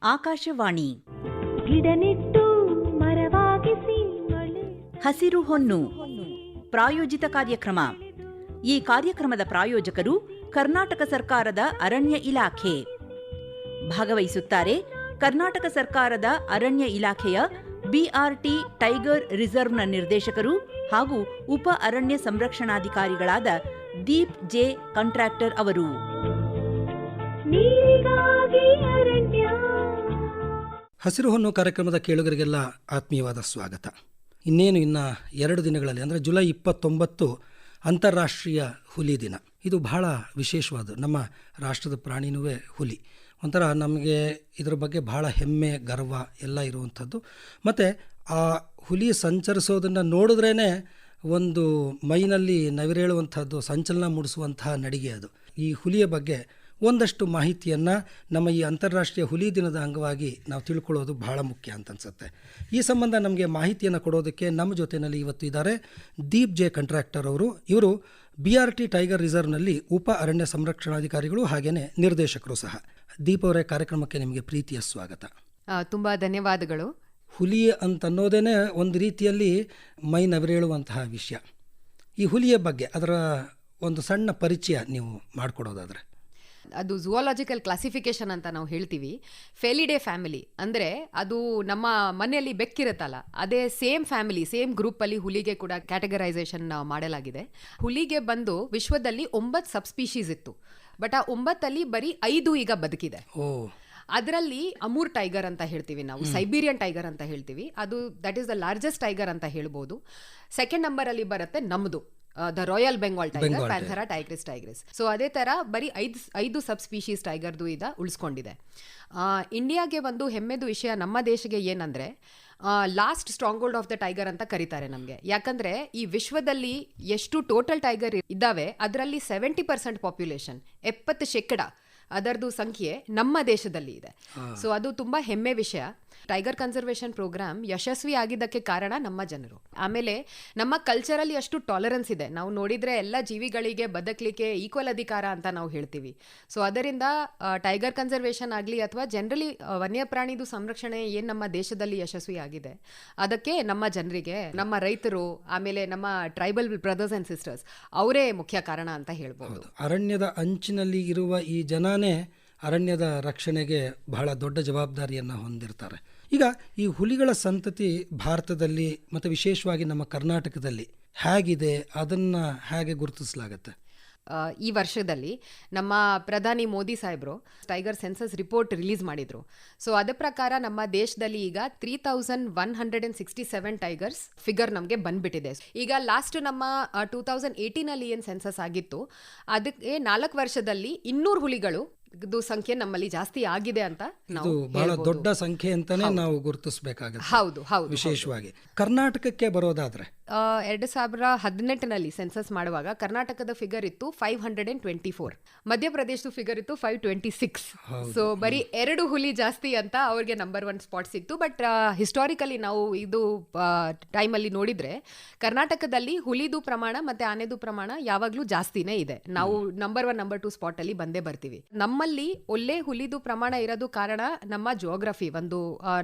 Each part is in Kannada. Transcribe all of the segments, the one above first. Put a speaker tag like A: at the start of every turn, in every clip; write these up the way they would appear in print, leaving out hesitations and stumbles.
A: ಆಕಾಶವಾಣಿ
B: ಗಿಡನೆಟ್ಟು ಮರವಾಗಿಸಿ ಮಳೆ
A: ಹಸಿರು ಹೊನ್ನು ಪ್ರಾಯೋಜಿತ ಕಾರ್ಯಕ್ರಮ. ಈ ಕಾರ್ಯಕ್ರಮದ ಪ್ರಾಯೋಜಕರು ಕರ್ನಾಟಕ ಸರ್ಕಾರದ ಅರಣ್ಯ ಇಲಾಖೆ. ಭಾಗವಹಿಸುತ್ತಾರೆ ಕರ್ನಾಟಕ ಸರ್ಕಾರದ ಅರಣ್ಯ ಇಲಾಖೆಯ ಬಿಆರ್ಟಿ ಟೈಗರ್ ರಿಸರ್ವ್ನ ನಿರ್ದೇಶಕರು ಹಾಗೂ ಉಪ ಅರಣ್ಯ ಸಂರಕ್ಷಣಾಧಿಕಾರಿಗಳಾದ ದೀಪ್ ಜೆ ಕಾಂಟ್ರಾಕ್ಟರ್ ಅವರು.
B: ನೀರಿಗಾಗಿ ಅರಣ್ಯ.
C: ಹಸಿರು ಹೊನ್ನು ಕಾರ್ಯಕ್ರಮದ ಕೇಳುಗರಿಗೆಲ್ಲ ಆತ್ಮೀಯವಾದ ಸ್ವಾಗತ. ಇನ್ನೇನು 2 ದಿನಗಳಲ್ಲಿ ಅಂದರೆ ಜುಲೈ 29 ಅಂತಾರಾಷ್ಟ್ರೀಯ ಹುಲಿ ದಿನ. ಇದು ಬಹಳ ವಿಶೇಷವಾದ, ನಮ್ಮ ರಾಷ್ಟ್ರದ ಪ್ರಾಣಿನೂ ಹುಲಿ. ಒಂಥರ ನಮಗೆ ಇದರ ಬಗ್ಗೆ ಬಹಳ ಹೆಮ್ಮೆ, ಗರ್ವ ಎಲ್ಲ ಇರುವಂಥದ್ದು. ಮತ್ತು ಆ ಹುಲಿ ಸಂಚರಿಸೋದನ್ನು ನೋಡಿದ್ರೇ ಒಂದು ಮೈನಲ್ಲಿ ನವಿರೇಳುವಂಥದ್ದು, ಸಂಚಲನ ಮೂಡಿಸುವಂತಹ ನಡಿಗೆ ಅದು. ಈ ಹುಲಿಯ ಬಗ್ಗೆ ಒಂದಷ್ಟು ಮಾಹಿತಿಯನ್ನು ನಮ್ಮ ಈ ಅಂತಾರಾಷ್ಟ್ರೀಯ ಹುಲಿ ದಿನದ ಅಂಗವಾಗಿ ನಾವು ತಿಳ್ಕೊಳ್ಳೋದು ಬಹಳ ಮುಖ್ಯ ಅಂತ ಅನ್ಸುತ್ತೆ. ಈ ಸಂಬಂಧ ನಮಗೆ ಮಾಹಿತಿಯನ್ನು ಕೊಡೋದಕ್ಕೆ ನಮ್ಮ ಜೊತೆಯಲ್ಲಿ ಇವತ್ತು ಇದ್ದಾರೆ ದೀಪ್ ಜೆ ಕಾಂಟ್ರಾಕ್ಟರ್ ಅವರು. ಇವರು ಬಿಆರ್ಟಿ ಟೈಗರ್ ರಿಸರ್ವ್ನಲ್ಲಿ ಉಪ ಅರಣ್ಯ ಸಂರಕ್ಷಣಾಧಿಕಾರಿಗಳು ಹಾಗೆಯೇ ನಿರ್ದೇಶಕರು ಸಹ. ದೀಪ್ ಅವರೇ, ಕಾರ್ಯಕ್ರಮಕ್ಕೆ ನಿಮಗೆ ಪ್ರೀತಿಯ ಸ್ವಾಗತ.
D: ತುಂಬ ಧನ್ಯವಾದಗಳು.
C: ಹುಲಿ ಅಂತನ್ನೋದೇ ಒಂದು ರೀತಿಯಲ್ಲಿ ಮೈ ನವಿರೇಳುವಂತಹ ವಿಷಯ. ಈ ಹುಲಿಯ ಬಗ್ಗೆ ಅದರ ಒಂದು ಸಣ್ಣ ಪರಿಚಯ ನೀವು ಮಾಡಿಕೊಡೋದಾದರೆ.
D: ಅದು ಝೂಲಾಜಿಕಲ್ ಕ್ಲಾಸಿಫಿಕೇಶನ್ ಅಂತ ನಾವು ಹೇಳ್ತೀವಿ. ಫೆಲಿಡೆ ಫ್ಯಾಮಿಲಿ ಅಂದರೆ ಅದು ನಮ್ಮ ಮನೆಯಲ್ಲಿ ಬೆಕ್ಕಿರುತ್ತಲ್ಲ, ಅದೇ ಸೇಮ್ ಫ್ಯಾಮಿಲಿ, ಸೇಮ್ ಗ್ರೂಪಲ್ಲಿ ಹುಲಿಗೆ ಕೂಡ ಕ್ಯಾಟಗರೈಸೇಷನ್ ಮಾಡಲಾಗಿದೆ. ಹುಲಿಗೆ ಬಂದು ವಿಶ್ವದಲ್ಲಿ 9 ಸಬ್ಸ್ಪೀಶೀಸ್ ಇತ್ತು. ಬಟ್ ಆ 9 ಬರೀ 5 ಈಗ ಬದುಕಿದೆ. ಅದರಲ್ಲಿ ಅಮೂರ್ ಟೈಗರ್ ಅಂತ ಹೇಳ್ತೀವಿ ನಾವು, ಸೈಬೀರಿಯನ್ ಟೈಗರ್ ಅಂತ ಹೇಳ್ತೀವಿ. ಅದು that is the largest tiger ಅಂತ ಹೇಳ್ಬೋದು. ಸೆಕೆಂಡ್ ನಂಬರ್ ಅಲ್ಲಿ ಬರುತ್ತೆ ನಮ್ದು the royal Bengal tiger, panthera tigris tigris. So ಅದೇ ತರ ಬರೀ 5 ಸಬ್ ಸ್ಪೀಶೀಸ್ ಟೈಗರ್ದು ಉಳಿಸ್ಕೊಂಡಿದೆ. ಇಂಡಿಯಾಗೆ ಒಂದು ಹೆಮ್ಮೆದು ವಿಷಯ ನಮ್ಮ ದೇಶಕ್ಕೆ ಏನಂದ್ರೆ, last strong hold of the tiger ಅಂತ ಕರೀತಾರೆ ನಮಗೆ. ಯಾಕಂದ್ರೆ ಈ ವಿಶ್ವದಲ್ಲಿ ಎಷ್ಟು ಟೋಟಲ್ ಟೈಗರ್ ಇದ್ದಾವೆ ಅದರಲ್ಲಿ 70% ಪಾಪ್ಯುಲೇಷನ್, 70% ಅದರದ್ದು ಸಂಖ್ಯೆ ನಮ್ಮ ದೇಶದಲ್ಲಿ ಇದೆ. ಸೊ ಅದು ತುಂಬಾ ಹೆಮ್ಮೆ ವಿಷಯ. ಟೈಗರ್ ಕನ್ಸರ್ವೇಷನ್ ಪ್ರೋಗ್ರಾಮ್ ಯಶಸ್ವಿ ಆಗಿದ್ದಕ್ಕೆ ಕಾರಣ ನಮ್ಮ ಜನರು. ಆಮೇಲೆ ನಮ್ಮ ಕಲ್ಚರಲ್ಲಿ ಅಷ್ಟು ಟಾಲರೆನ್ಸ್ ಇದೆ. ನಾವು ನೋಡಿದ್ರೆ ಎಲ್ಲ ಜೀವಿಗಳಿಗೆ ಬದುಕಲಿಕ್ಕೆ ಈಕ್ವಲ್ ಅಧಿಕಾರ ಅಂತ ನಾವು ಹೇಳ್ತೀವಿ. ಸೊ ಅದರಿಂದ ಟೈಗರ್ ಕನ್ಸರ್ವೇಷನ್ ಆಗಲಿ ಅಥವಾ ಜನರಲಿ ವನ್ಯಪ್ರಾಣಿದು ಸಂರಕ್ಷಣೆ ಏನು ನಮ್ಮ ದೇಶದಲ್ಲಿ ಯಶಸ್ವಿ ಆಗಿದೆ, ಅದಕ್ಕೆ ನಮ್ಮ ಜನರಿಗೆ, ನಮ್ಮ ರೈತರು, ಆಮೇಲೆ ನಮ್ಮ ಟ್ರೈಬಲ್ ಬ್ರದರ್ಸ್ ಅಂಡ್ ಸಿಸ್ಟರ್ಸ್ ಅವರೇ ಮುಖ್ಯ ಕಾರಣ ಅಂತ ಹೇಳ್ಬೋದು.
C: ಅರಣ್ಯದ ಅಂಚಿನಲ್ಲಿ ಇರುವ ಈ ಜನನೇ ಅರಣ್ಯದ ರಕ್ಷಣೆಗೆ ಬಹಳ ದೊಡ್ಡ ಜವಾಬ್ದಾರಿಯನ್ನು ಹೊಂದಿರ್ತಾರೆ. ಈಗ ಈ ಹುಲಿಗಳ ಸಂತತಿ ಭಾರತದಲ್ಲಿ ಮತ್ತು ವಿಶೇಷವಾಗಿ ನಮ್ಮ ಕರ್ನಾಟಕದಲ್ಲಿ ಹೇಗಿದೆ, ಅದನ್ನು ಹೇಗೆ ಗುರುತಿಸಲಾಗತ್ತೆ?
D: ಈ ವರ್ಷದಲ್ಲಿ ನಮ್ಮ ಪ್ರಧಾನಿ ಮೋದಿ ಸಾಹೇಬರು ಟೈಗರ್ ಸೆನ್ಸಸ್ ರಿಪೋರ್ಟ್ ರಿಲೀಸ್ ಮಾಡಿದ್ರು. ಸೊ ಅದ ಪ್ರಕಾರ ನಮ್ಮ ದೇಶದಲ್ಲಿ ಈಗ 3167 ಟೈಗರ್ಸ್ ಫಿಗರ್ ನಮಗೆ ಬಂದ್ಬಿಟ್ಟಿದೆ. ಈಗ ಲಾಸ್ಟ್ ನಮ್ಮ 2018 ಏನು ಸೆನ್ಸಸ್ ಆಗಿತ್ತು, ಅದಕ್ಕೆ 4 ವರ್ಷದಲ್ಲಿ 200 ಹುಲಿಗಳು ಸಂಖ್ಯೆ ನಮ್ಮಲ್ಲಿ ಜಾಸ್ತಿ ಆಗಿದೆ ಅಂತ ನಾವು
C: ಬಹಳ ದೊಡ್ಡ ಸಂಖ್ಯೆ ಅಂತಾನೆ ನಾವು ಗುರುತಿಸಬೇಕಾಗುತ್ತೆ.
D: ಹೌದು ಹೌದು.
C: ವಿಶೇಷವಾಗಿ ಕರ್ನಾಟಕಕ್ಕೆ ಬರೋದಾದ್ರೆ
D: 2018 ಸೆನ್ಸಸ್ ಮಾಡುವಾಗ ಕರ್ನಾಟಕದ ಫಿಗರ್ ಇತ್ತು 524, ಮಧ್ಯಪ್ರದೇಶದ ಫಿಗರ್ ಇತ್ತು 526. ಸೊ ಬರೀ 2 ಹುಲಿ ಜಾಸ್ತಿ ಅಂತ ಅವ್ರಿಗೆ ನಂಬರ್ 1 ಸ್ಪಾಟ್ ಸಿಕ್ತು. ಬಟ್ ಹಿಸ್ಟಾರಿಕಲಿ ನಾವು ಇದು ಟೈಮಲ್ಲಿ ನೋಡಿದ್ರೆ ಕರ್ನಾಟಕದಲ್ಲಿ ಹುಲಿದು ಪ್ರಮಾಣ ಮತ್ತೆ ಆನೆದು ಪ್ರಮಾಣ ಯಾವಾಗ್ಲೂ ಜಾಸ್ತಿನೇ ಇದೆ. ನಾವು ನಂಬರ್ 1 ನಂಬರ್ 2 ಸ್ಪಾಟ್ ಅಲ್ಲಿ ಬಂದೇ ಬರ್ತೀವಿ. ನಮ್ಮಲ್ಲಿ ಒಳ್ಳೆ ಹುಲಿದು ಪ್ರಮಾಣ ಇರೋದು ಕಾರಣ ನಮ್ಮ ಜಿಯೋಗ್ರಫಿ. ಒಂದು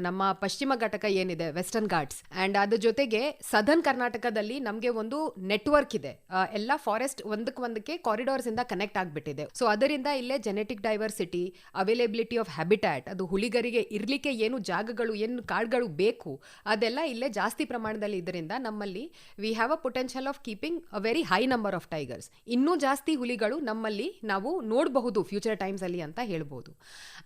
D: ನಮ್ಮ ಪಶ್ಚಿಮ ಘಟಕ ಏನಿದೆ, ವೆಸ್ಟರ್ನ್ ಘಾಟ್ಸ್, ಅಂಡ್ ಅದ್ರ ಜೊತೆಗೆ ಸದರ್ನ್ ಕರ್ನಾಟಕದಲ್ಲಿ ನಮಗೆ ಒಂದು ನೆಟ್ವರ್ಕ್ ಇದೆ. ಎಲ್ಲ ಫಾರೆಸ್ಟ್ ಒಂದಕ್ಕೆ ಕಾರಿಡಾರ್ಸ್ ಇಂದ ಕನೆಕ್ಟ್ ಆಗ್ಬಿಟ್ಟಿದೆ. ಸೊ ಅದರಿಂದ ಇಲ್ಲೇ genetic diversity, availability of habitat, ಅದು ಹುಲಿಗರಿಗೆ ಇರ್ಲಿಕ್ಕೆ ಏನು ಜಾಗಗಳು, ಏನು ಕಾಡುಗಳು ಬೇಕು, ಅದೆಲ್ಲ ಇಲ್ಲೇ ಜಾಸ್ತಿ ಪ್ರಮಾಣದಲ್ಲಿ ಇದರಿಂದ ನಮ್ಮಲ್ಲಿ we have a potential of keeping a very high number of tigers. ಇನ್ನೂ ಜಾಸ್ತಿ ಹುಲಿಗಳು ನಮ್ಮಲ್ಲಿ ನಾವು ನೋಡಬಹುದು ಫ್ಯೂಚರ್ ಟೈಮ್ಸ್ ಅಲ್ಲಿ ಅಂತ ಹೇಳ್ಬೋದು.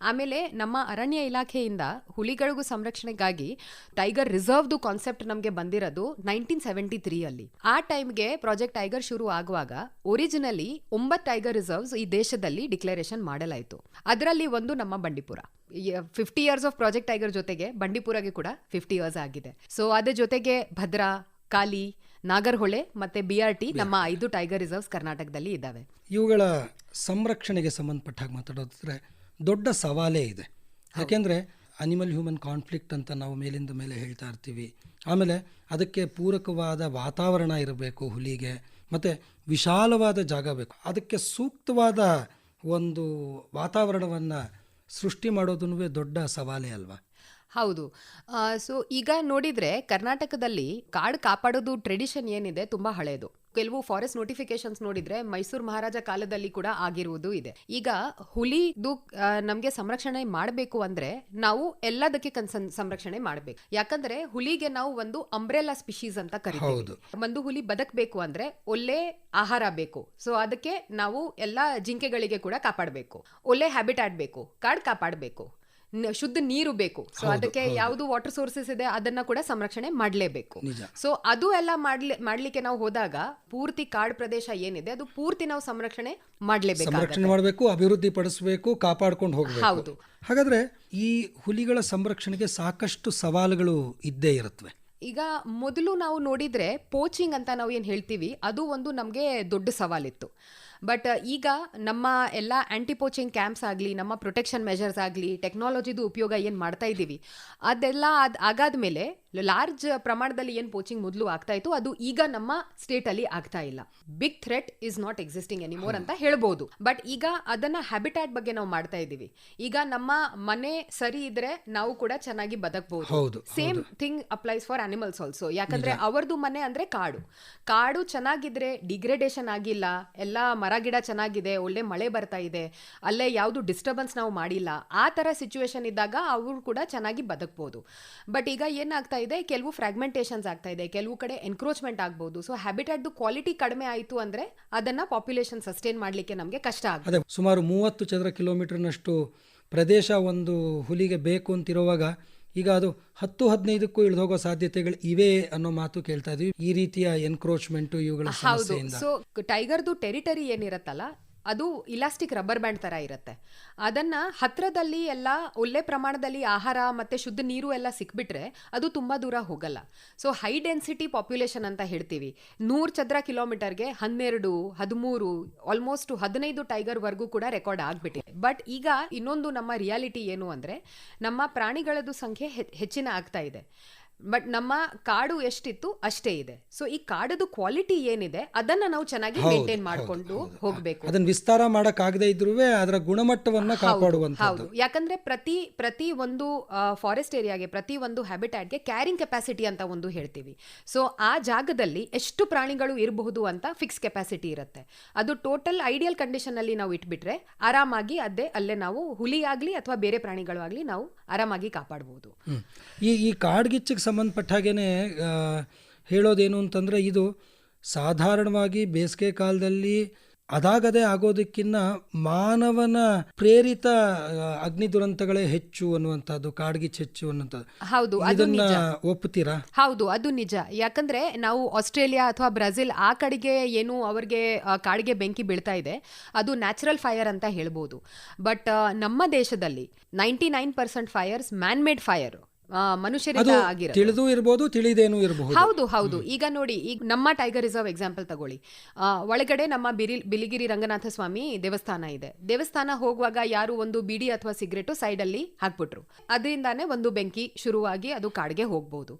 D: ಆಮೇಲೆ ನಮ್ಮ ಅರಣ್ಯ ಇಲಾಖೆಯಿಂದ ಹುಲಿಗಳಿಗೂ ಸಂರಕ್ಷಣೆಗಾಗಿ ಟೈಗರ್ ರಿಸರ್ವ್ದು ಕಾನ್ಸೆಪ್ಟ್ ನಮಗೆ ಬಂದಿರೋದು 1973 ಅಲ್ಲಿ. ಆ ಟೈಮ್ಗೆ ಪ್ರಾಜೆಕ್ಟ್ ಟೈಗರ್ ಶುರು ಆಗುವಾಗ ಒರಿಜಿನಲಿ 9 ಟೈಗರ್ ರಿಸರ್ವ್ಸ್ ಈ ದೇಶದಲ್ಲಿ ಡಿಕ್ಲರೇಷನ್ ಮಾಡಲಾಯಿತು. ಅದರಲ್ಲಿ ಒಂದು ನಮ್ಮ Bandipur. 50 years of project tiger ಜೊತೆಗೆ ಬಂಡೀಪುರಗೆ ಕೂಡ 50 years ಆಗಿದೆ. ಸೊ ಅದ್ರ ಜೊತೆಗೆ ಭದ್ರಾ, ಕಾಲಿ, ನಾಗರ್ಹೊಳೆ ಮತ್ತೆ ಬಿಆರ್ಟಿ ನಮ್ಮ 5 ಟೈಗರ್ ರಿಸರ್ವ್ಸ್ ಕರ್ನಾಟಕದಲ್ಲಿ ಇದ್ದಾವೆ.
C: ಇವುಗಳ ಸಂರಕ್ಷಣೆಗೆ ಸಂಬಂಧಪಟ್ಟ ಹಾಗೆ ಮಾತಾಡೋದ್ರೆ ದೊಡ್ಡ ಸವಾಲೇ ಇದೆ. ಯಾಕೆಂದರೆ ಅನಿಮಲ್ ಹ್ಯೂಮನ್ ಕಾನ್ಫ್ಲಿಕ್ಟ್ ಅಂತ ನಾವು ಮೇಲಿಂದ ಮೇಲೆ ಹೇಳ್ತಾ ಇರ್ತೀವಿ. ಆಮೇಲೆ ಅದಕ್ಕೆ ಪೂರಕವಾದ ವಾತಾವರಣ ಇರಬೇಕು ಹುಲಿಗೆ, ಮತ್ತು ವಿಶಾಲವಾದ ಜಾಗ ಬೇಕು. ಅದಕ್ಕೆ ಸೂಕ್ತವಾದ ಒಂದು ವಾತಾವರಣವನ್ನು ಸೃಷ್ಟಿ ಮಾಡೋದನ್ನು ದೊಡ್ಡ ಸವಾಲೇ ಅಲ್ವಾ?
D: ಹೌದು. ಸೊ ಈಗ ನೋಡಿದ್ರೆ ಕರ್ನಾಟಕದಲ್ಲಿ ಕಾಡು ಕಾಪಾಡೋದು ಟ್ರೆಡಿಷನ್ ಏನಿದೆ ತುಂಬಾ ಹಳೆಯದು. ಕೆಲವು ಫಾರೆಸ್ಟ್ ನೋಟಿಫಿಕೇಶನ್ಸ್ ನೋಡಿದ್ರೆ ಮೈಸೂರು ಮಹಾರಾಜ ಕಾಲದಲ್ಲಿ ಕೂಡ ಆಗಿರುವುದು ಇದೆ. ಈಗ ಹುಲಿದು ನಮ್ಗೆ ಸಂರಕ್ಷಣೆ ಮಾಡಬೇಕು ಅಂದ್ರೆ ನಾವು ಎಲ್ಲದಕ್ಕೆ ಸಂರಕ್ಷಣೆ ಮಾಡಬೇಕು. ಯಾಕಂದ್ರೆ ಹುಲಿಗೆ ನಾವು ಒಂದು ಅಂಬ್ರೆಲಾ ಸ್ಪೀಶೀಸ್ ಅಂತ ಕರಿತೀವಿ. ಒಂದು ಹುಲಿ ಬದುಕಬೇಕು ಅಂದ್ರೆ ಒಳ್ಳೆ ಆಹಾರ ಬೇಕು. ಸೊ ಅದಕ್ಕೆ ನಾವು ಎಲ್ಲಾ ಜಿಂಕೆಗಳಿಗೆ ಕೂಡ ಕಾಪಾಡಬೇಕು. ಒಳ್ಳೆ ಹ್ಯಾಬಿಟ್ಯಾಟ್ ಬೇಕು, ಕಾಡು ಕಾಪಾಡಬೇಕು, ಶುದ್ಧ ನೀರು ಬೇಕು. ಸೊ ಅದಕ್ಕೆ ಯಾವುದು ವಾಟರ್ ಸೋರ್ಸಸ್ ಇದೆ ಅದನ್ನ ಕೂಡ ಸಂರಕ್ಷಣೆ ಮಾಡಲೇಬೇಕು. ಸೊ ಅದು ಎಲ್ಲ ಮಾಡ್ಲಿಕ್ಕೆ ನಾವು ಹೋದಾಗ ಪೂರ್ತಿ ಕಾಡು ಪ್ರದೇಶ ಏನಿದೆ ಅದು ಪೂರ್ತಿ ನಾವು ಸಂರಕ್ಷಣೆ ಮಾಡಲೇಬೇಕು,
C: ಅಭಿವೃದ್ಧಿ ಪಡಿಸಬೇಕು, ಕಾಪಾಡ್ಕೊಂಡು ಹೋಗಬೇಕು.
D: ಹೌದು.
C: ಹಾಗಾದ್ರೆ ಈ ಹುಲಿಗಳ ಸಂರಕ್ಷಣೆಗೆ ಸಾಕಷ್ಟು ಸವಾಲುಗಳು ಇದ್ದೇ ಇರುತ್ತವೆ.
D: ಈಗ ಮೊದಲು ನಾವು ನೋಡಿದ್ರೆ ಪೋಚಿಂಗ್ ಅಂತ ನಾವು ಏನ್ ಹೇಳ್ತೀವಿ ಅದು ಒಂದು ನಮ್ಗೆ ದೊಡ್ಡ ಸವಾಲಿತ್ತು. ಬಟ್ ಈಗ ನಮ್ಮ ಎಲ್ಲ ಆಂಟಿ ಪೋಚಿಂಗ್ ಕ್ಯಾಂಪ್ಸ್ ಆಗಲಿ, ನಮ್ಮ ಪ್ರೊಟೆಕ್ಷನ್ ಮೆಷರ್ಸ್ ಆಗಲಿ, ಟೆಕ್ನಾಲಜಿದು ಉಪಯೋಗ ಏನು ಮಾಡ್ತಾ ಇದ್ದೀವಿ ಅದೆಲ್ಲ ಆಗಾದ್ಮೇಲೆ ಲಾರ್ಜ್ ಪ್ರಮಾಣದಲ್ಲಿ ಏನು ಪೋಚಿಂಗ್ ಮೊದಲು ಆಗ್ತಾ ಇತ್ತು ಅದು ಈಗ ನಮ್ಮ ಸ್ಟೇಟಲ್ಲಿ ಆಗ್ತಾ ಇಲ್ಲ. Big threat is not existing anymore ಅಂತ ಹೇಳ್ಬೋದು. ಬಟ್ ಈಗ ಅದನ್ನ ಹ್ಯಾಬಿಟ್ಯಾಟ್ ಬಗ್ಗೆ ನಾವು ಮಾಡ್ತಾ ಇದ್ದೀವಿ. ಈಗ ನಮ್ಮ ಮನೆ ಸರಿ ಇದ್ರೆ ನಾವು ಕೂಡ ಚೆನ್ನಾಗಿ ಬದುಕಬಹುದು. Same thing applies for animals also. ಯಾಕಂದ್ರೆ ಅವರದು ಮನೆ ಅಂದ್ರೆ ಕಾಡು ಚೆನ್ನಾಗಿದ್ರೆ ಡಿಗ್ರೇಡೇಷನ್ ಆಗಿಲ್ಲ, ಎಲ್ಲ ಮರ ಗಿಡ ಚೆನ್ನಾಗಿದೆ, ಒಳ್ಳೆ ಮಳೆ ಬರ್ತಾ ಇದೆ, ಅಲ್ಲೇ ಯಾವುದು ಡಿಸ್ಟರ್ಬೆನ್ಸ್ ನಾವು ಮಾಡಿಲ್ಲ, ಆ ತರ ಸಿಚುವೇಶನ್ ಇದ್ದಾಗ ಅವರು ಕೂಡ ಚೆನ್ನಾಗಿ ಬದುಕಬಹುದು. ಬಟ್ ಈಗ ಏನಾಗ್ತಾ ಇದೆ, ಕೆಲವು ಫ್ರಾಗ್ಮೆಂಟೇಷನ್ಸ್ ಆಗ್ತಾ ಇದೆ, ಕೆಲವು ಕಡೆ ಎನ್ಕ್ರೋಚ್ಮೆಂಟ್ ಆಗ್ಬಹುದು. ಸೊ ಹ್ಯಾಬಿಟ್ಯಾಟ್ ಕ್ವಾಲಿಟಿ ಕಡಿಮೆ ಆಯಿತು ಅಂದ್ರೆ ಅದನ್ನ ಪಾಪ್ಯುಲೇಷನ್ ಸಸ್ಟೈನ್ ಮಾಡ್ಲಿಕ್ಕೆ ನಮಗೆ ಕಷ್ಟ ಆಗುತ್ತೆ.
C: ಸುಮಾರು 30 ಚದರ ಕಿಲೋಮೀಟರ್ನಷ್ಟು ಪ್ರದೇಶ ಒಂದು ಹುಲಿಗೆ ಬೇಕು ಅಂತಿರುವಾಗ ಈಗ ಅದು 10-15ಕ್ಕೂ ಇಳಿದೋಗೋ ಸಾಧ್ಯತೆಗಳು ಇವೆ ಅನ್ನೋ ಮಾತು ಕೇಳ್ತಾ ಇದೀವಿ. ಈ ರೀತಿಯ ಎನ್ಕ್ರೋಚ್ಮೆಂಟ್ ಇವುಗಳ ಸಮಸ್ಯೆಯಿಂದ.
D: ಸೊ ಟೈಗರ್ದು ಟೆರಿಟರಿ ಏನಿರತ್ತಲ್ಲ ಅದು ಇಲಾಸ್ಟಿಕ್ ರಬ್ಬರ್ ಬ್ಯಾಂಡ್ ತರ ಇರುತ್ತೆ. ಅದನ್ನ ಹತ್ರದಲ್ಲಿ ಎಲ್ಲ ಒಳ್ಳೆ ಪ್ರಮಾಣದಲ್ಲಿ ಆಹಾರ ಮತ್ತೆ ಶುದ್ಧ ನೀರು ಎಲ್ಲ ಸಿಕ್ಬಿಟ್ರೆ ಅದು ತುಂಬಾ ದೂರ ಹೋಗಲ್ಲ. ಸೊ ಹೈ ಡೆನ್ಸಿಟಿ ಪಾಪ್ಯುಲೇಷನ್ ಅಂತ ಹೇಳ್ತೀವಿ. 100 ಚದರ ಕಿಲೋಮೀಟರ್ಗೆ 12, 13, ಆಲ್ಮೋಸ್ಟ್ 15 ಟೈಗರ್ ವರ್ಗೂ ಕೂಡ ರೆಕಾರ್ಡ್ ಆಗ್ಬಿಟ್ಟಿದೆ. ಬಟ್ ಈಗ ಇನ್ನೊಂದು ನಮ್ಮ ರಿಯಾಲಿಟಿ ಏನು ಅಂದ್ರೆ ನಮ್ಮ ಪ್ರಾಣಿಗಳದ್ದು ಸಂಖ್ಯೆ ಹೆಚ್ಚಿನ ಆಗ್ತಾ ಇದೆ. ಬಟ್ ನಮ್ಮ ಕಾಡು ಎಷ್ಟಿತ್ತು ಅಷ್ಟೇ ಇದೆ. ಸೊ ಈ ಕಾಡದು ಕ್ವಾಲಿಟಿ ಏನಿದೆ ಅದನ್ನ ನಾವು ಚೆನ್ನಾಗಿ ಮೇಂಟೈನ್ ಮಾಡ್ಕೊಂಡು ಹೋಗ್ಬೇಕು.
C: ಅದನ್ನ ವಿಸ್ತಾರ ಮಾಡಕ್ ಆಗದೆ ಇದ್ರೂ ಅದರ ಗುಣಮಟ್ಟವನ್ನ ಕಾಪಾಡುವಂತದ್ದು.
D: ಯಾಕಂದ್ರೆ ಪ್ರತಿ ಒಂದು ಫಾರೆಸ್ಟ್ ಏರಿಯಾಗೆ, ಪ್ರತಿ ಒಂದು ಹ್ಯಾಬಿಟ್ಯಾಟ್ಗೆ ಕ್ಯಾರಿಂಗ್ ಕೆಪಾಸಿಟಿ ಅಂತ ಒಂದು ಹೇಳ್ತೀವಿ. ಸೊ ಆ ಜಾಗದಲ್ಲಿ ಎಷ್ಟು ಪ್ರಾಣಿಗಳು ಇರಬಹುದು ಅಂತ ಫಿಕ್ಸ್ ಕೆಪಾಸಿಟಿ ಇರುತ್ತೆ. ಅದು ಟೋಟಲ್ ಐಡಿಯಲ್ ಕಂಡೀಷನ್ ಅಲ್ಲಿ ನಾವು ಇಟ್ಬಿಟ್ರೆ ಆರಾಮಾಗಿ ಅಲ್ಲೇ ನಾವು ಹುಲಿ ಆಗ್ಲಿ ಅಥವಾ ಬೇರೆ ಪ್ರಾಣಿಗಳು ಆಗ್ಲಿ ನಾವು ಆರಾಮಾಗಿ ಕಾಪಾಡಬಹುದು.
C: ಈ ಕಾಡ್ಗಿಚ್ಚಿಗೆ ಸಂಬಂಧಪಟ್ಟ ಹಾಗೇನೆ ಹೇಳೋದೇನು ಅಂತಂದರೆ, ಇದು ಸಾಧಾರಣವಾಗಿ ಬೇಸಿಗೆ ಕಾಲದಲ್ಲಿ ಅದಾಗದೇ ಆಗೋದಕ್ಕಿಂತ ಮಾನವನ ಪ್ರೇರಿತ ಅಗ್ನಿ ದುರಂತಗಳೇ ಹೆಚ್ಚು ಅನ್ನುವಂಥದ್ದು, ಕಾಡ್ಗಿಚ್ಚು ಹೆಚ್ಚು ಅನ್ನುವಂಥದ್ದು.
D: ಹೌದು,
C: ಇದನ್ನ ಒಪ್ಪುತ್ತೀರಾ?
D: ಹೌದು, ಅದು ನಿಜ. ಯಾಕಂದ್ರೆ ನಾವು ಆಸ್ಟ್ರೇಲಿಯಾ ಅಥವಾ ಬ್ರೆಜಿಲ್ ಆ ಕಡೆಗೆ ಏನು ಅವ್ರಿಗೆ ಕಾಡಿಗೆ ಬೆಂಕಿ ಬೀಳ್ತಾ ಇದೆ ಅದು ನ್ಯಾಚುರಲ್ ಫೈರ್ ಅಂತ ಹೇಳ್ಬೋದು. ಬಟ್ ನಮ್ಮ ದೇಶದಲ್ಲಿ 99% ಫೈರ್ಸ್ ಮ್ಯಾನ್ ಮೇಡ್ ಫೈರ್, ಮನುಷ್ಯರಿಂದ ಆಗಿರೋದು.
C: ತಿಳಿದು ಇರಬಹುದು, ತಿಳಿದೇನೂ ಇರಬಹುದು.
D: ಹೌದು. ಈಗ ನೋಡಿ, ಈಗ ನಮ್ಮ ಟೈಗರ್ ರಿಸರ್ವ್ ಎಕ್ಸಾಂಪಲ್ ತಗೊಳ್ಳಿ. ಒಳಗಡೆ ನಮ್ಮ ಬಿಳಿಗಿರಿ ರಂಗನಾಥ ಸ್ವಾಮಿ ದೇವಸ್ಥಾನ ಇದೆ. ದೇವಸ್ಥಾನ ಹೋಗುವಾಗ ಯಾರು ಒಂದು ಬೀಡಿ ಅಥವಾ ಸಿಗರೇಟು ಸೈಡ್ ಅಲ್ಲಿ ಹಾಕ್ಬಿಟ್ರು, ಅದರಿಂದಾನೇ ಒಂದು ಬೆಂಕಿ ಶುರುವಾಗಿ ಅದು ಕಾಡ್ಗೆ ಹೋಗ್ಬಹುದು.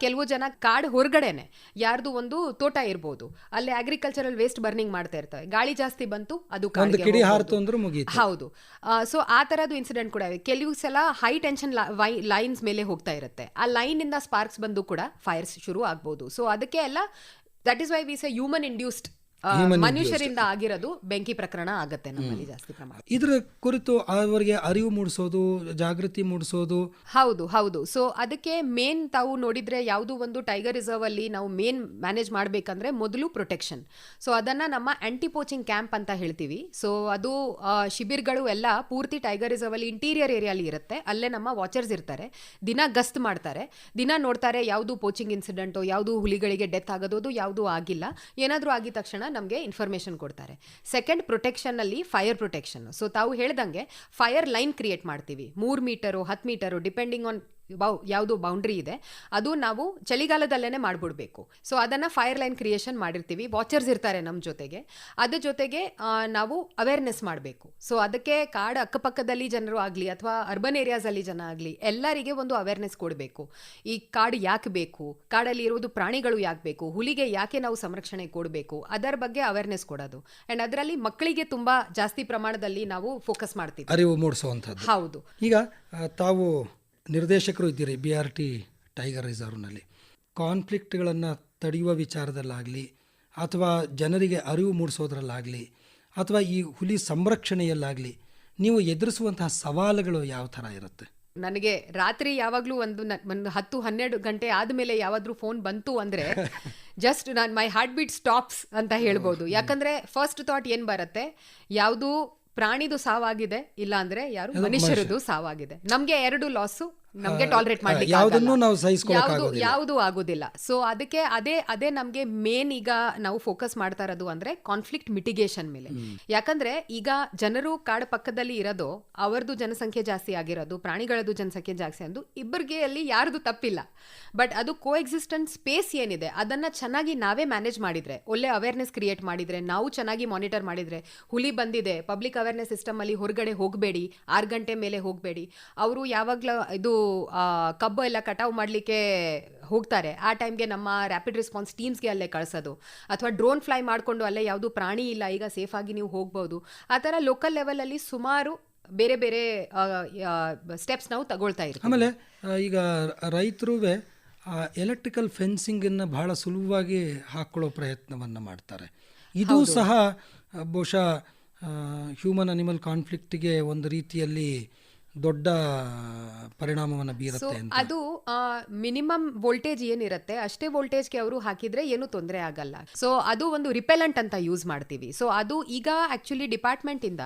D: ಕೆಲವು ಜನ ಕಾಡ್ ಹೊರಗಡೆನೆ ಯಾರ್ದು ಒಂದು ತೋಟ ಇರ್ಬೋದು, ಅಲ್ಲಿ ಅಗ್ರಿಕಲ್ಚರಲ್ ವೇಸ್ಟ್ ಬರ್ನಿಂಗ್ ಮಾಡ್ತಾ ಇರ್ತವೆ, ಗಾಳಿ ಜಾಸ್ತಿ ಬಂತು ಅದು ಕಾಡ್ಗೆ ಹೋಗ್ಬೋದು. ಹೌದು. ಸೊ ಆ ತರದ್ದು ಇನ್ಸಿಡೆಂಟ್ ಕೂಡ ಇದೆ. ಕೆಲವು ಸಲ ಹೈ ಟೆನ್ಷನ್ ಲೈನ್ಸ್ ಮೇಲೆ ಹೋಗ್ತಾ ಇರುತ್ತೆ, ಆ ಲೈನ್ ಇಂದ ಸ್ಪಾರ್ಕ್ಸ್ ಬಂದು ಕೂಡ ಫೈರ್ಸ್ ಶುರು ಆಗ್ಬಹುದು. ಸೊ ಅದಕ್ಕೆ ಎಲ್ಲ that is why we say human induced, ಮನುಷ್ಯರಿಂದ ಆಗಿರೋದು ಬೆಂಕಿ ಪ್ರಕರಣ ಆಗತ್ತೆ ನಮ್ಮಲ್ಲಿ ಜಾಸ್ತಿ ಪ್ರಮಾಣ.
C: ಇದರ ಕುರಿತು ಅವರಿಗೆ ಅರಿವು ಮೂಡಿಸೋದು, ಜಾಗೃತಿ ಮೂಡಿಸೋದು.
D: ಹೌದು. ಸೊ ಅದಕ್ಕೆ ಮೇನ್ ತಾವು ನೋಡಿದ್ರೆ ಯಾವುದು ಒಂದು ಟೈಗರ್ ರಿಸರ್ವ್ ಅಲ್ಲಿ ನಾವು ಮೇನ್ ಮ್ಯಾನೇಜ್ ಮಾಡ್ಬೇಕಂದ್ರೆ ಮೊದಲು ಪ್ರೊಟೆಕ್ಷನ್. ಸೊ ಅದನ್ನ ನಮ್ಮ ಆಂಟಿ ಪೋಚಿಂಗ್ ಕ್ಯಾಂಪ್ ಅಂತ ಹೇಳ್ತೀವಿ. ಸೊ ಅದು ಶಿಬಿರ್ಗಳು ಎಲ್ಲ ಪೂರ್ತಿ ಟೈಗರ್ ರಿಸರ್ವ್ ಅಲ್ಲಿ ಇಂಟೀರಿಯರ್ ಏರಿಯಾಲಿ ಇರುತ್ತೆ. ಅಲ್ಲೇ ನಮ್ಮ ವಾಚರ್ಸ್ ಇರ್ತಾರೆ, ದಿನ ಗಸ್ತ್ ಮಾಡ್ತಾರೆ, ದಿನ ನೋಡ್ತಾರೆ ಯಾವುದು ಪೋಚಿಂಗ್ ಇನ್ಸಿಡೆಂಟು, ಯಾವುದು ಹುಲಿಗಳಿಗೆ ಡೆತ್ ಆಗೋದು, ಯಾವುದು ಆಗಿಲ್ಲ. ಏನಾದ್ರೂ ಆಗಿದ ತಕ್ಷಣ ನಮಗೆ ಇನ್ಫಾರ್ಮೇಶನ್ ಕೊಡ್ತಾರೆ. ಸೆಕೆಂಡ್, ಪ್ರೊಟೆಕ್ಷನ್ ಅಲ್ಲಿ ಫೈರ್ ಪ್ರೊಟೆಕ್ಷನ್. ಸೊ ತಾವು ಹೇಳ್ದಂಗೆ ಫೈರ್ ಲೈನ್ ಕ್ರಿಯೇಟ್ ಮಾಡ್ತೀವಿ, 3 ಮೀಟರು 10 ಮೀಟರು ಡಿಪೆಂಡಿಂಗ್ ಆನ್ ಯಾವುದು ಬೌಂಡ್ರಿ ಇದೆ ಅದು ನಾವು ಚಳಿಗಾಲದಲ್ಲೇ ಮಾಡ್ಬಿಡ್ಬೇಕು. ಸೊ ಅದನ್ನ ಫೈರ್ ಲೈನ್ ಕ್ರಿಯೇಷನ್ ಮಾಡಿರ್ತೀವಿ, ವಾಚರ್ಸ್ ಇರ್ತಾರೆ ನಮ್ಮ ಜೊತೆಗೆ. ಅದ್ರ ಜೊತೆಗೆ ನಾವು ಅವೇರ್ನೆಸ್ ಮಾಡಬೇಕು. ಸೊ ಅದಕ್ಕೆ ಕಾಡು ಅಕ್ಕಪಕ್ಕದಲ್ಲಿ ಜನರು ಆಗಲಿ ಅಥವಾ ಅರ್ಬನ್ ಏರಿಯಾಸ್ ಅಲ್ಲಿ ಜನ ಆಗಲಿ ಎಲ್ಲರಿಗೆ ಒಂದು ಅವೇರ್ನೆಸ್ ಕೊಡಬೇಕು. ಈ ಕಾಡು ಯಾಕೆ ಬೇಕು, ಕಾಡಲ್ಲಿ ಇರುವುದು ಪ್ರಾಣಿಗಳು ಯಾಕೆ ಬೇಕು, ಹುಲಿಗೆ ಯಾಕೆ ನಾವು ಸಂರಕ್ಷಣೆ ಕೊಡಬೇಕು, ಅದರ ಬಗ್ಗೆ ಅವೇರ್ನೆಸ್ ಕೊಡೋದು. ಅಂಡ್ ಅದರಲ್ಲಿ ಮಕ್ಕಳಿಗೆ ತುಂಬಾ ಜಾಸ್ತಿ ಪ್ರಮಾಣದಲ್ಲಿ ನಾವು ಫೋಕಸ್ ಮಾಡ್ತೀವಿ,
C: ಅರಿವು ಮೂಡಿಸುವಂಥದ್ದು.
D: ಹೌದು.
C: ಈಗ ತಾವು ನಿರ್ದೇಶಕರು ಇದ್ದೀರಿ BRT ಟೈಗರ್ ರಿಸರ್ವ್ನಲ್ಲಿ. ಕಾನ್ಫ್ಲಿಕ್ಟ್ಗಳನ್ನು ತಡೆಯುವ ವಿಚಾರದಲ್ಲಾಗಲಿ ಅಥವಾ ಜನರಿಗೆ ಅರಿವು ಮೂಡಿಸೋದ್ರಲ್ಲಾಗಲಿ ಅಥವಾ ಈ ಹುಲಿ ಸಂರಕ್ಷಣೆಯಲ್ಲಾಗಲಿ ನೀವು ಎದುರಿಸುವಂತಹ ಸವಾಲುಗಳು ಯಾವ ಥರ ಇರುತ್ತೆ?
D: ನನಗೆ ರಾತ್ರಿ ಯಾವಾಗಲೂ ಒಂದು 10-12 ಗಂಟೆ ಆದಮೇಲೆ ಯಾವಾದ್ರೂ ಫೋನ್ ಬಂತು ಅಂದರೆ just my heart beat stops ಅಂತ ಹೇಳ್ಬೋದು. ಯಾಕಂದ್ರೆ ಫಸ್ಟ್ ಥಾಟ್ ಏನು ಬರುತ್ತೆ, ಯಾವುದು ಪ್ರಾಣಿದು ಸಾವಾಗಿದೆ, ಇಲ್ಲ ಅಂದ್ರೆ ಯಾರು ಮನುಷ್ಯರದು ಸಾವಾಗಿದೆ. ನಮ್ಗೆ 2 ಲಾಸು ನಮ್ಗೆ ಟಾಲರೇಟ್ ಮಾಡ್ಲಿಕ್ಕೆ ಯಾವುದು ಆಗುದಿಲ್ಲ. ಸೊ ಅದಕ್ಕೆ ಅದೇ ನಮ್ಗೆ ಮೇನ್ ಈಗ ನಾವು ಫೋಕಸ್ ಮಾಡ್ತಾ ಇರೋದು ಅಂದ್ರೆ ಕಾನ್ಫ್ಲಿಕ್ಟ್ ಮಿಟಿಗೇಷನ್ ಮೇಲೆ. ಯಾಕಂದ್ರೆ ಈಗ ಜನರು ಕಾಡು ಪಕ್ಕದಲ್ಲಿ ಇರೋದು, ಅವರದು ಜನಸಂಖ್ಯೆ ಜಾಸ್ತಿ ಆಗಿರೋದು, ಪ್ರಾಣಿಗಳದ್ದು ಜನಸಂಖ್ಯೆ ಜಾಸ್ತಿ ಅಂದು ಇಬ್ಬರಿಗೆ ಅಲ್ಲಿ ಯಾರ್ದು ತಪ್ಪಿಲ್ಲ. ಬಟ್ ಅದು ಕೋ ಎಕ್ಸಿಸ್ಟೆಂಟ್ ಸ್ಪೇಸ್ ಏನಿದೆ ಅದನ್ನ ಚೆನ್ನಾಗಿ ನಾವೇ ಮ್ಯಾನೇಜ್ ಮಾಡಿದ್ರೆ, ಒಳ್ಳೆ ಅವೇರ್ನೆಸ್ ಕ್ರಿಯೇಟ್ ಮಾಡಿದ್ರೆ, ನಾವು ಚೆನ್ನಾಗಿ ಮಾನಿಟರ್ ಮಾಡಿದ್ರೆ, ಹುಲಿ ಬಂದಿದೆ ಪಬ್ಲಿಕ್ ಅವೇರ್ನೆಸ್ ಸಿಸ್ಟಮ್ ಅಲ್ಲಿ ಹೊರಗಡೆ ಹೋಗಬೇಡಿ, 6 ಗಂಟೆ ಮೇಲೆ ಹೋಗಬೇಡಿ, ಅವರು ಯಾವಾಗ್ಲೂ ಇದು ಕಬ್ಬು ಎಲ್ಲ ಕಟಾವು ಮಾಡಲಿಕ್ಕೆ ಹೋಗ್ತಾರೆ, ಆ ಟೈಮ್ಗೆ ನಮ್ಮ ರ್ಯಾಪಿಡ್ ರೆಸ್ಪಾನ್ಸ್ ಟೀಮ್ಸ್ಗೆ ಅಲ್ಲೇ ಕಳಿಸೋದು, ಅಥವಾ ಡ್ರೋನ್ ಫ್ಲೈ ಮಾಡಿಕೊಂಡು ಅಲ್ಲೇ ಯಾವುದು ಪ್ರಾಣಿ ಇಲ್ಲ ಈಗ ಸೇಫ್ ಆಗಿ ನೀವು ಹೋಗ್ಬೋದು. ಆ ಥರ ಲೋಕಲ್ ಲೆವೆಲಲ್ಲಿ ಸುಮಾರು ಬೇರೆ ಬೇರೆ ಸ್ಟೆಪ್ಸ್ ನಾವು ತಗೊಳ್ತಾ ಇರ್ತೀವಿ.
C: ಆಮೇಲೆ ಈಗ ರೈತರು ಎಲೆಕ್ಟ್ರಿಕಲ್ ಫೆನ್ಸಿಂಗನ್ನು ಬಹಳ ಸುಲಭವಾಗಿ ಹಾಕ್ಕೊಳ್ಳೋ ಪ್ರಯತ್ನವನ್ನು ಮಾಡ್ತಾರೆ. ಇದು ಸಹ ಬಹುಶಃ ಹ್ಯೂಮನ್ ಅನಿಮಲ್ ಕಾನ್ಫ್ಲಿಕ್ಟ್ಗೆ ಒಂದು ರೀತಿಯಲ್ಲಿ ದೊಡ್ಡ ಪರಿಣಾಮವನ್ನು ಬೀರುತ್ತೆ ಅಂತ.
D: ಅದು ಮಿನಿಮಮ್ ವೋಲ್ಟೇಜ್ ಏನಿರುತ್ತೆ ಅಷ್ಟೇ ವೋಲ್ಟೇಜ್ಗೆ ಅವರು ಹಾಕಿದ್ರೆ ಏನು ತೊಂದರೆ ಆಗಲ್ಲ. ಸೊ ಅದು ಒಂದು ರಿಪೆಲೆಂಟ್ ಅಂತ ಯೂಸ್ ಮಾಡ್ತೀವಿ. ಸೊ ಅದು ಈಗ ಆಕ್ಚುಲಿ ಡಿಪಾರ್ಟ್ಮೆಂಟ್ ಇಂದ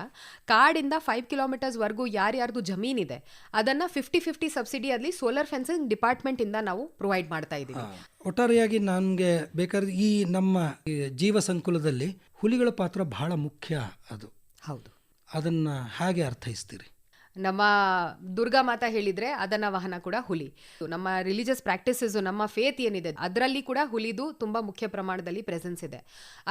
D: ಕಾಡಿಂದ 5 ಕಿಲೋಮೀಟರ್ಸ್ ವರೆಗೂ ಯಾರ್ಯಾರ್ದು ಜಮೀನಿದೆ ಅದನ್ನ 50-50 ಸಬ್ಸಿಡಿ ಅಲ್ಲಿ ಸೋಲಾರ್ ಫೆನ್ಸಿಂಗ್ ಡಿಪಾರ್ಟ್ಮೆಂಟ್ ಇಂದ ನಾವು ಪ್ರೊವೈಡ್ ಮಾಡ್ತಾ ಇದ್ದೀವಿ.
C: ಒಟ್ಟಾರೆಯಾಗಿ ನಮಗೆ ಬೇಕಾದ್ರೆ ಈ ನಮ್ಮ ಜೀವ ಸಂಕುಲದಲ್ಲಿ ಹುಲಿಗಳ ಪಾತ್ರ ಬಹಳ ಮುಖ್ಯ. ಅದು
D: ಹೌದು.
C: ಅದನ್ನ ಹಾಗೆ ಅರ್ಥೈಸ್ತೀರಿ?
D: ನಮ್ಮ ದುರ್ಗಾ ಮಾತಾ ಹೇಳಿದ್ರೆ ಅದನ್ನ ವಾಹನ ಕೂಡ ಹುಲಿ. ನಮ್ಮ ರಿಲಿಜಿಯಸ್ ಪ್ರಾಕ್ಟೀಸಸ್, ನಮ್ಮ ಫೇತ್ ಏನಿದೆ ಅದರಲ್ಲಿ ಕೂಡ ಹುಲಿದು ತುಂಬಾ ಮುಖ್ಯ ಪ್ರಮಾಣದಲ್ಲಿ ಪ್ರೆಸೆನ್ಸ್ ಇದೆ.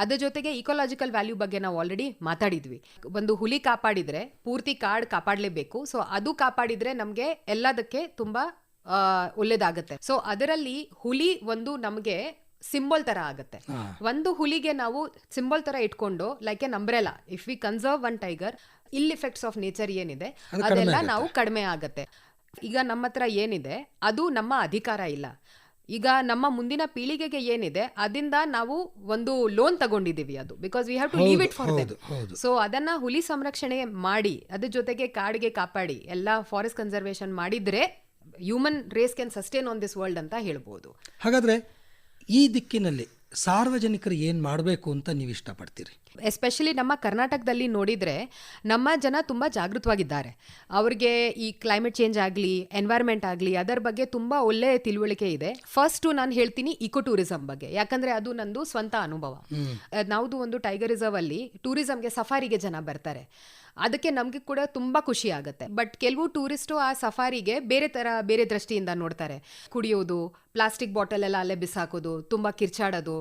D: ಅದ್ರ ಜೊತೆಗೆ ಇಕೋಲಾಜಿಕಲ್ ವ್ಯಾಲ್ಯೂ ಬಗ್ಗೆ ನಾವು ಆಲ್ರೆಡಿ ಮಾತಾಡಿದ್ವಿ. ಒಂದು ಹುಲಿ ಕಾಪಾಡಿದ್ರೆ ಪೂರ್ತಿ ಕಾಡು ಕಾಪಾಡಲೇಬೇಕು. ಸೊ ಅದು ಕಾಪಾಡಿದ್ರೆ ನಮಗೆ ಎಲ್ಲದಕ್ಕೆ ತುಂಬಾ ಒಳ್ಳೇದಾಗತ್ತೆ. ಸೊ ಅದರಲ್ಲಿ ಹುಲಿ ಒಂದು ನಮಗೆ ಸಿಂಬಲ್ ತರ ಆಗುತ್ತೆ. ಒಂದು ಹುಲಿಗೆ ನಾವು ಸಿಂಬಲ್ ತರ ಇಟ್ಕೊಂಡು like an umbrella, if we conserve one tiger, ಇಲ್ ಇಫೆಕ್ಟ್ಸ್ ಆಫ್ ನೇಚರ್ ಏನಿದೆ ಅದೆಲ್ಲ ನಾವು ಕಡಿಮೆ ಆಗತ್ತೆ. ಈಗ ನಮ್ಮ ಹತ್ರ ಏನಿದೆ ಅದು ನಮ್ಮ ಅಧಿಕಾರ ಇಲ್ಲ. ಈಗ ನಮ್ಮ ಮುಂದಿನ ಪೀಳಿಗೆಗೆ ಏನಿದೆ ಅದರಿಂದ ನಾವು ಒಂದು ಲೋನ್ ತಗೊಂಡಿದ್ದೀವಿ, ಅದು because we have to leave it for them. So ಅದನ್ನ ಹುಲಿ ಸಂರಕ್ಷಣೆ ಮಾಡಿ ಅದ್ರ ಜೊತೆಗೆ ಕಾಡಿಗೆ ಕಾಪಾಡಿ ಎಲ್ಲ ಫಾರೆಸ್ಟ್ ಕನ್ಸರ್ವೇಷನ್ ಮಾಡಿದ್ರೆ human race can sustain on this world ಅಂತ ಹೇಳ್ಬೋದು.
C: ಹಾಗಾದ್ರೆ ಈ ದಿಕ್ಕಿನಲ್ಲಿ ಸಾರ್ವಜನಿಕರು ಏನು ಮಾಡಬೇಕು ಅಂತ ನೀವು ಇಷ್ಟಪಡ್ತೀರಿ?
D: ಎಸ್ಪೆಷಲಿ ನಮ್ಮ ಕರ್ನಾಟಕದಲ್ಲಿ ನೋಡಿದರೆ ನಮ್ಮ ಜನ ತುಂಬ ಜಾಗೃತವಾಗಿದ್ದಾರೆ. ಅವ್ರಿಗೆ ಈ ಕ್ಲೈಮೇಟ್ ಚೇಂಜ್ ಆಗಲಿ, ಎನ್ವೈರ್ಮೆಂಟ್ ಆಗಲಿ, ಅದರ ಬಗ್ಗೆ ತುಂಬ ಒಳ್ಳೆಯ ತಿಳುವಳಿಕೆ ಇದೆ. ಫಸ್ಟು ನಾನು ಹೇಳ್ತೀನಿ ಇಕೋ ಟೂರಿಸಮ್ ಬಗ್ಗೆ, ಯಾಕಂದರೆ ಅದು ನಂದು ಸ್ವಂತ ಅನುಭವ. ನಾವುದು ಒಂದು ಟೈಗರ್ ರಿಸರ್ವ್ ಅಲ್ಲಿ ಟೂರಿಸಮ್ಗೆ, ಸಫಾರಿಗೆ ಜನ ಬರ್ತಾರೆ. ಅದಕ್ಕೆ ನಮಗೆ ಕೂಡ ತುಂಬ ಖುಷಿ ಆಗುತ್ತೆ. ಬಟ್ ಕೆಲವು ಟೂರಿಸ್ಟು ಆ ಸಫಾರಿಗೆ ಬೇರೆ ದೃಷ್ಟಿಯಿಂದ ನೋಡ್ತಾರೆ. ಕುಡಿಯೋದು, ಪ್ಲಾಸ್ಟಿಕ್ ಬಾಟಲ್ ಎಲ್ಲ ಅಲ್ಲೇ ಬಿಸಾಕೋದು, ತುಂಬ ಕಿರ್ಚಾಡೋದು,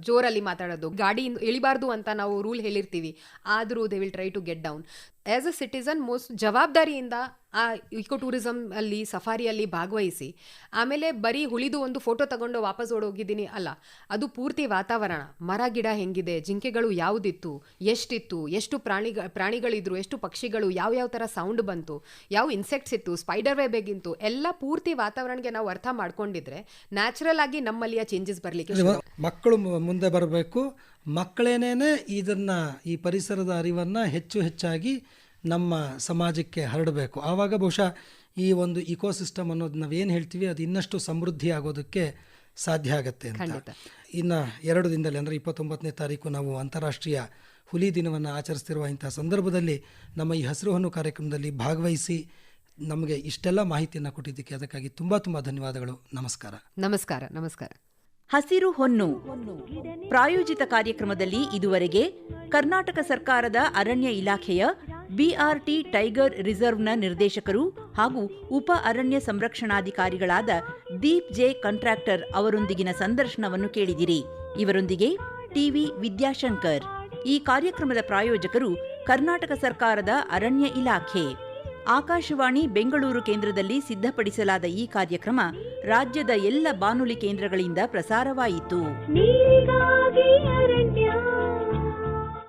D: ಜೋರಲ್ಲಿ ಮಾತಾಡೋದು, ಗಾಡಿ ಇಳಿಬಾರ್ದು ಅಂತ ನಾವು ರೂಲ್ ಹೇಳಿರ್ತೀವಿ, ಆದರೂ they will try to get down. As a citizen most ಜವಾಬ್ದಾರಿಯಿಂದ ಆ ಇಕೋ ಟೂರಿಸಮ್ ಅಲ್ಲಿ ಸಫಾರಿಯಲ್ಲಿ ಭಾಗವಹಿಸಿ, ಆಮೇಲೆ ಬರೀ ಹುಲಿದು ಒಂದು ಫೋಟೋ ತಗೊಂಡು ವಾಪಸ್ ಓಡೋಗಿದ್ದೀನಿ ಅಲ್ಲ, ಅದು ಪೂರ್ತಿ ವಾತಾವರಣ, ಮರ ಗಿಡ ಹೆಂಗಿದೆ, ಜಿಂಕೆಗಳು ಯಾವುದಿತ್ತು, ಎಷ್ಟಿತ್ತು, ಎಷ್ಟು ಪ್ರಾಣಿಗಳಿದ್ರು, ಎಷ್ಟು ಪಕ್ಷಿಗಳು, ಯಾವ ಥರ ಸೌಂಡ್ ಬಂತು, ಯಾವ ಇನ್ಸೆಕ್ಟ್ಸ್ ಇತ್ತು, ಸ್ಪೈಡರ್ ವೆಬ್ ಹೇಗಿತ್ತು, ಎಲ್ಲ ಪೂರ್ತಿ ವಾತಾವರಣಕ್ಕೆ ನಾವು ಅರ್ಥ ಮಾಡ್ಕೊಂಡಿದ್ರೆ ನ್ಯಾಚುರಲ್ ಆಗಿ ನಮ್ಮಲ್ಲಿಯ ಚೇಂಜಸ್ ಬರಲಿಕ್ಕೆ.
C: ಮಕ್ಕಳು ಮುಂದೆ ಬರಬೇಕು, ಮಕ್ಕಳೇನೇನೆ ಈ ಪರಿಸರದ ಅರಿವನ್ನು ಹೆಚ್ಚಾಗಿ ನಮ್ಮ ಸಮಾಜಕ್ಕೆ ಹರಡಬೇಕು. ಆವಾಗ ಬಹುಶಃ ಈ ಒಂದು ಇಕೋಸಿಸ್ಟಮ್ ಅನ್ನೋದು ನಾವೇನು ಹೇಳ್ತೀವಿ ಅದು ಇನ್ನಷ್ಟು ಸಮೃದ್ಧಿ ಆಗೋದಕ್ಕೆ ಸಾಧ್ಯ ಆಗುತ್ತೆ ಅಂತ. ಇನ್ನು 2 ದಿನದಲ್ಲಿ ಅಂದರೆ 29ನೇ ತಾರೀಕು ನಾವು ಅಂತಾರಾಷ್ಟ್ರೀಯ ಹುಲಿ ದಿನವನ್ನು ಆಚರಿಸ್ತಿರುವ ಇಂಥ ಸಂದರ್ಭದಲ್ಲಿ ನಮ್ಮ ಈ ಹಸಿರು ಹೊನ್ನು ಕಾರ್ಯಕ್ರಮದಲ್ಲಿ ಭಾಗವಹಿಸಿ ನಮಗೆ ಇಷ್ಟೆಲ್ಲ ಮಾಹಿತಿಯನ್ನು ಕೊಟ್ಟಿದ್ದಕ್ಕೆ ಅದಕ್ಕಾಗಿ ತುಂಬ ಧನ್ಯವಾದಗಳು. ನಮಸ್ಕಾರ.
D: ನಮಸ್ಕಾರ. ನಮಸ್ಕಾರ.
A: ಹಸಿರು ಹೊನ್ನು ಪ್ರಾಯೋಜಿತ ಕಾರ್ಯಕ್ರಮದಲ್ಲಿ ಇದುವರೆಗೆ ಕರ್ನಾಟಕ ಸರ್ಕಾರದ ಅರಣ್ಯ ಇಲಾಖೆಯ ಬಿಆರ್ಟಿ ಟೈಗರ್ ರಿಸರ್ವ್ನ ನಿರ್ದೇಶಕರು ಹಾಗೂ ಉಪ ಅರಣ್ಯ ಸಂರಕ್ಷಣಾಧಿಕಾರಿಗಳಾದ ದೀಪ್ ಜೆ ಕಾಂಟ್ರಾಕ್ಟರ್ ಅವರೊಂದಿಗಿನ ಸಂದರ್ಶನವನ್ನು ಕೇಳಿದಿರಿ. ಇವರೊಂದಿಗೆ ಟಿವಿ ವಿದ್ಯಾಶಂಕರ್. ಈ ಕಾರ್ಯಕ್ರಮದ ಪ್ರಾಯೋಜಕರು ಕರ್ನಾಟಕ ಸರ್ಕಾರದ ಅರಣ್ಯ ಇಲಾಖೆ. ಆಕಾಶವಾಣಿ ಬೆಂಗಳೂರು ಕೇಂದ್ರದಲ್ಲಿ ಸಿದ್ಧಪಡಿಸಲಾದ ಈ ಕಾರ್ಯಕ್ರಮ ರಾಜ್ಯದ ಎಲ್ಲ ಬಾನುಲಿ ಕೇಂದ್ರಗಳಿಂದ ಪ್ರಸಾರವಾಯಿತು.
B: ನೀರಿಗಾಗಿ